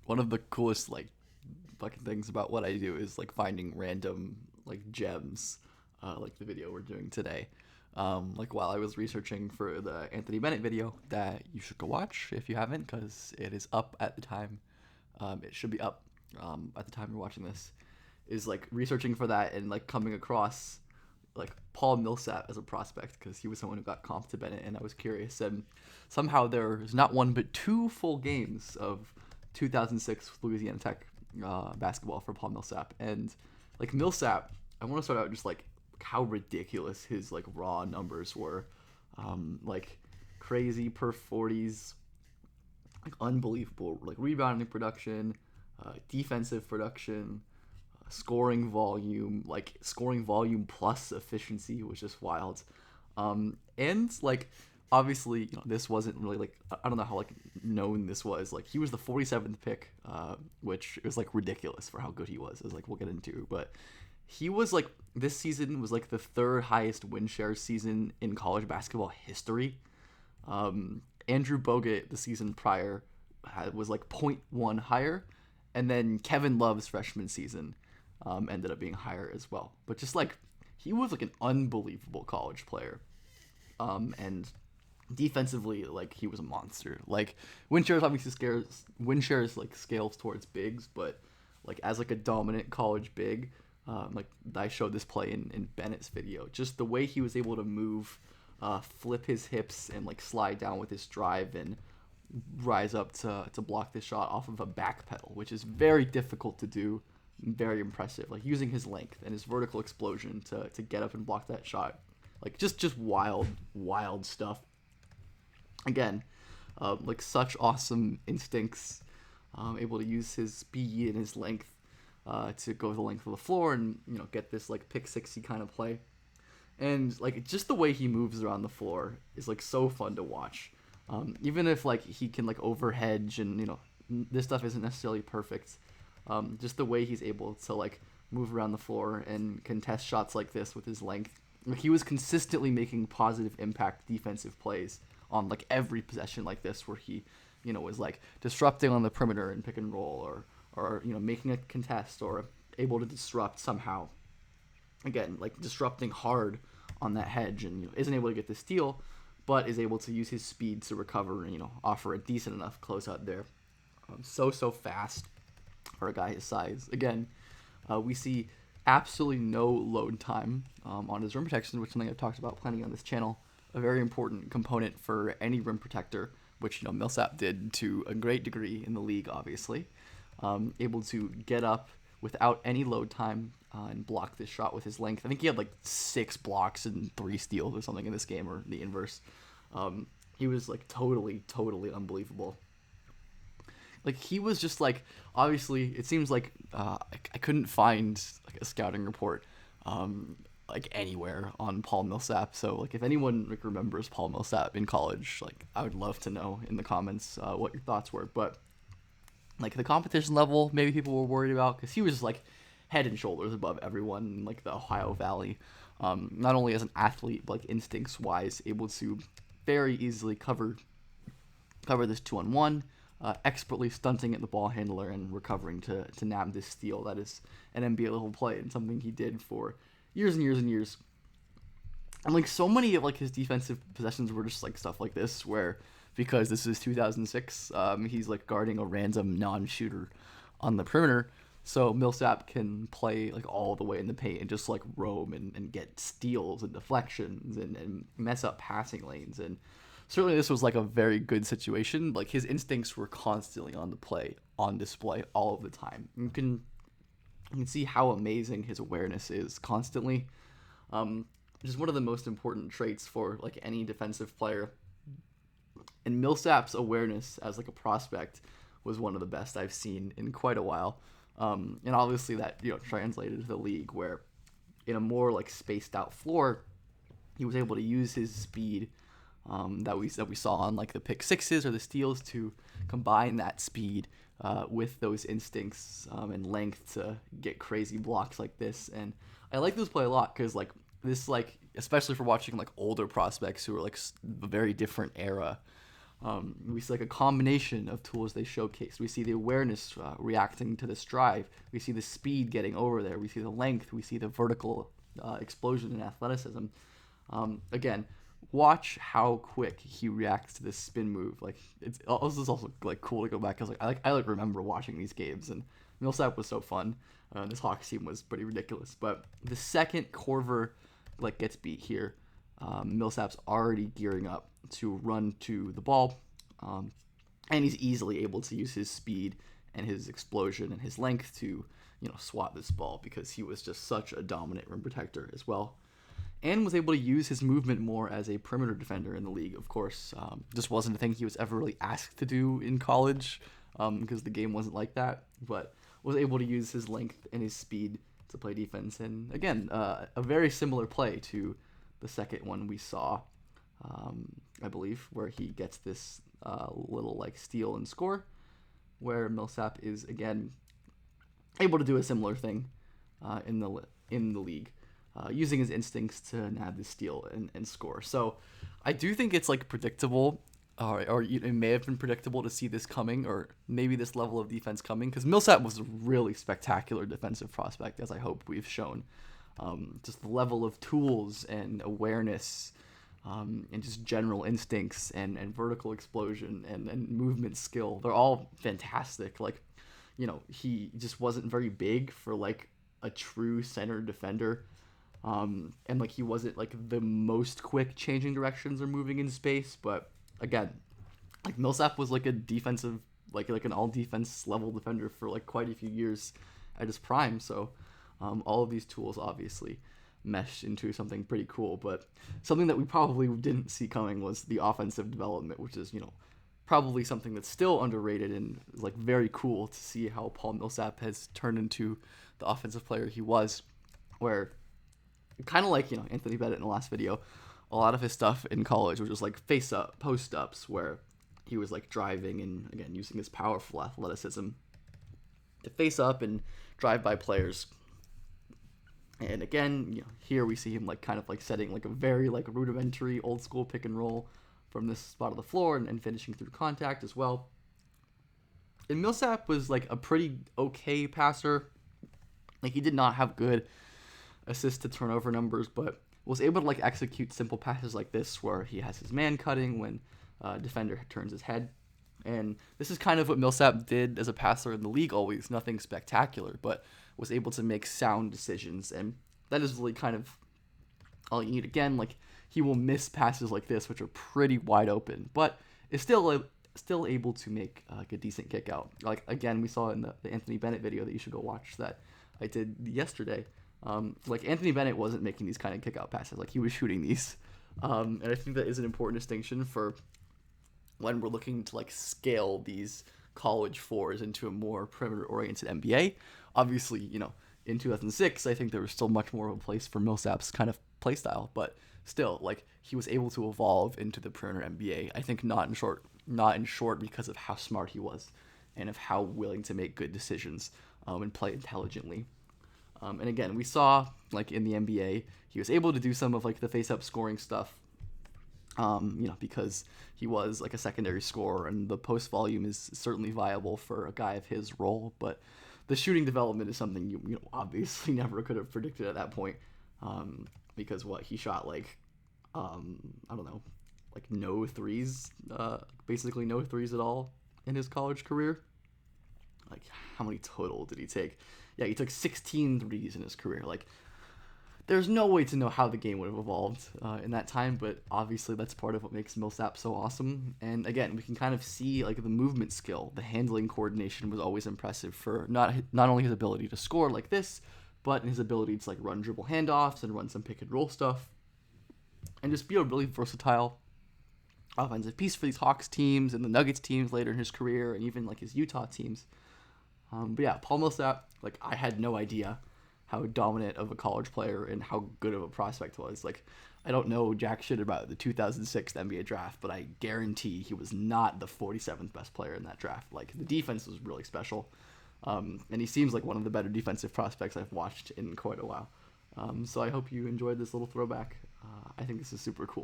one of the coolest like fucking things about what I do is like finding random like gems, like the video we're doing today. Like while I was researching for the Anthony Bennett video that you should go watch if you haven't, because it is up at the time. It should be up at the time you're watching this. Is like researching for that and like coming across like Paul Millsap as a prospect because he was someone who got comped to Bennett, and I was curious. And somehow there's not one but two full games of 2006 Louisiana Tech basketball for Paul Millsap. And like Millsap, I want to start out just like how ridiculous his like raw numbers were, like crazy per 40s, like unbelievable like rebounding production, defensive production, scoring volume plus efficiency was just wild. And like obviously, this wasn't really like I don't know how like known this was. Like he was the 47th pick, which was like ridiculous for how good he was. As like we'll get into, but he was like this season was like the third highest win share season in college basketball history. Andrew Bogut the season prior was like point 0.1 higher, and then Kevin Love's freshman season ended up being higher as well. But just like he was like an unbelievable college player, and defensively like he was a monster. Like win shares like scales towards bigs, but like as like a dominant college big, like I showed this play in Bennett's video, just the way he was able to move, flip his hips and like slide down with his drive and rise up to block this shot off of a back pedal, which is very difficult to do. Very impressive, like using his length and his vertical explosion to get up and block that shot. Like just wild stuff. Again, like such awesome instincts, able to use his speed and his length to go the length of the floor and get this like pick 60 kind of play. And like just the way he moves around the floor is like so fun to watch. Even if like he can like overhedge and this stuff isn't necessarily perfect, just the way he's able to like move around the floor and contest shots like this with his length. Like he was consistently making positive impact defensive plays on like every possession like this, where he was like disrupting on the perimeter and pick and roll, or making a contest, or able to disrupt somehow. Again, like disrupting hard on that hedge, and isn't able to get the steal, but is able to use his speed to recover and offer a decent enough closeout there. So fast for a guy his size. Again, we see absolutely no load time on his rim protection, which is something I've talked about plenty on this channel. A very important component for any rim protector, which Millsap did to a great degree in the league, obviously. Able to get up without any load time and block this shot with his length. I think he had like 6 blocks and 3 steals or something in this game, or the inverse. He was like totally unbelievable. Like he was just like, obviously it seems like I couldn't find like a scouting report like anywhere on Paul Millsap. So like if anyone like remembers Paul Millsap in college, like I would love to know in the comments what your thoughts were. But like the competition level, maybe people were worried about, because he was just like head and shoulders above everyone in like the Ohio Valley. Not only as an athlete, but like instincts wise, able to very easily cover this 2-on-1. Expertly stunting at the ball handler and recovering to nab this steal. That is an NBA level play, and something he did for years and years and years. And like so many of like his defensive possessions were just like stuff like this, where because this is 2006, he's like guarding a random non-shooter on the perimeter, so Millsap can play like all the way in the paint and just like roam and get steals and deflections and mess up passing lanes. And certainly this was like a very good situation. Like his instincts were constantly on display all of the time. You can see how amazing his awareness is constantly. Just one of the most important traits for like any defensive player. And Millsap's awareness as like a prospect was one of the best I've seen in quite a while. And obviously that translated to the league, where in a more like spaced out floor, he was able to use his speed that we saw on like the pick sixes or the steals to combine that speed with those instincts and length to get crazy blocks like this. And I like this play a lot because like this, like especially for watching like older prospects who are like a very different era, We see like a combination of tools they showcased. We see the awareness reacting to this drive. We see the speed getting over there. We see the length. We see the vertical explosion in athleticism. Again, watch how quick he reacts to this spin move. Like this is also like cool to go back because I remember watching these games, and Millsap was so fun. This Hawks team was pretty ridiculous. But the second Corver like gets beat here, Millsap's already gearing up to run to the ball, and he's easily able to use his speed and his explosion and his length to swat this ball because he was just such a dominant rim protector as well, and was able to use his movement more as a perimeter defender in the league. Of course, just wasn't a thing he was ever really asked to do in college because the game wasn't like that, but was able to use his length and his speed to play defense. And again, a very similar play to the second one we saw, I believe, where he gets this little like steal and score, where Millsap is again able to do a similar thing in the league, using his instincts to nab the steal and score. So I do think it's like predictable, or it may have been predictable to see this coming, or maybe this level of defense coming, because Millsap was a really spectacular defensive prospect, as I hope we've shown. Just the level of tools and awareness, and just general instincts and vertical explosion and movement skill, they're all fantastic. Like, he just wasn't very big for like a true center defender. And like he wasn't like the most quick changing directions or moving in space, but again, like Millsap was like a defensive, like an all defense level defender for like quite a few years at his prime. So all of these tools obviously meshed into something pretty cool, but something that we probably didn't see coming was the offensive development, which is probably something that's still underrated and is like very cool to see how Paul Millsap has turned into the offensive player he was, where kind of like Anthony Bennett in the last video, a lot of his stuff in college was just like face up post ups, where he was like driving and again using his powerful athleticism to face up and drive by players. And again, here we see him like kind of like setting like a very like rudimentary old school pick and roll from this spot of the floor and finishing through contact as well. And Millsap was like a pretty okay passer. Like he did not have good assist to turnover numbers, but was able to like execute simple passes like this, where he has his man cutting when defender turns his head. And this is kind of what Millsap did as a passer in the league always. Nothing spectacular, but was able to make sound decisions. And that is really kind of all you need. Again, like he will miss passes like this, which are pretty wide open, but is still able to make like a decent kick out. Like again, we saw in the Anthony Bennett video that you should go watch that I did yesterday. Like Anthony Bennett wasn't making these kind of kick out passes, like he was shooting these. And I think that is an important distinction for when we're looking to like scale these college fours into a more perimeter oriented NBA. Obviously, in 2006, I think there was still much more of a place for Millsap's kind of play style, but still, like he was able to evolve into the perimeter NBA. I think not in short because of how smart he was and of how willing to make good decisions and play intelligently. And again, we saw like in the NBA, he was able to do some of like the face-up scoring stuff, because he was like a secondary scorer, and the post volume is certainly viable for a guy of his role. But the shooting development is something you obviously never could have predicted at that point, because he shot like I don't know, like no threes, basically no threes at all in his college career. Like how many total did he take? Yeah, he took 16 threes in his career. Like, there's no way to know how the game would have evolved in that time, but obviously that's part of what makes Millsap so awesome. And again, we can kind of see like the movement skill, the handling coordination was always impressive for not only his ability to score like this, but his ability to like run dribble handoffs and run some pick and roll stuff, and just be a really versatile offensive piece for these Hawks teams and the Nuggets teams later in his career, and even like his Utah teams. But yeah, Paul Millsap, like I had no idea how dominant of a college player and how good of a prospect was. Like, I don't know jack shit about the 2006 NBA draft, but I guarantee he was not the 47th best player in that draft. Like, the defense was really special, and he seems like one of the better defensive prospects I've watched in quite a while. So I hope you enjoyed this little throwback. I think this is super cool.